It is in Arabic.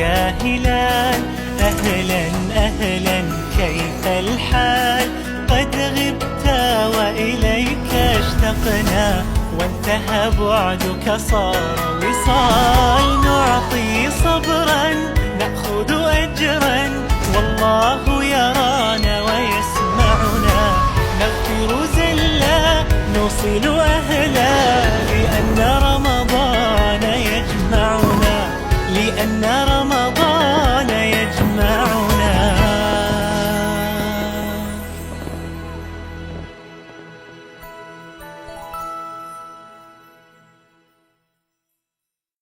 يا هلال، أهلا أهلا كيف الحال؟ قد غبت وإليك اشتقنا، وانتهى بعدك صار وصال. نعطي صبرا نأخذ أجرا، والله يرانا ويسمعنا. نغفر زلا نوصل أهلا،